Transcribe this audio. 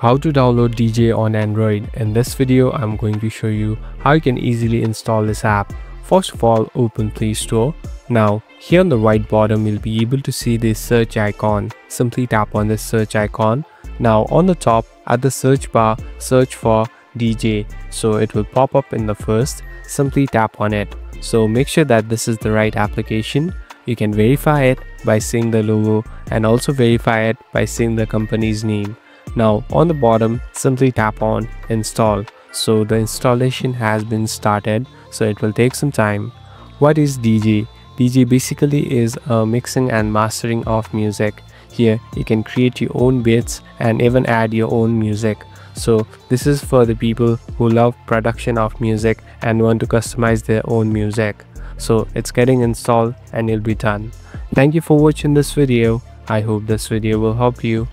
How to download Djay on Android. In this video, I'm going to show you how you can easily install this app. First of all, open Play Store. Now, here on the right bottom, you'll be able to see this search icon. Simply tap on this search icon. Now, on the top, at the search bar, search for Djay. So it will pop up in the first. Simply tap on it. So make sure that this is the right application. You can verify it by seeing the logo and also verify it by seeing the company's name. Now on the bottom, simply tap on install. So the installation has been started, so it will take some time. What is Djay? Djay basically is a mixing and mastering of music. Here you can create your own beats and even add your own music. So this is for the people who love production of music and want to customize their own music. So it's getting installed and you'll be done. Thank you for watching this video. I hope this video will help you.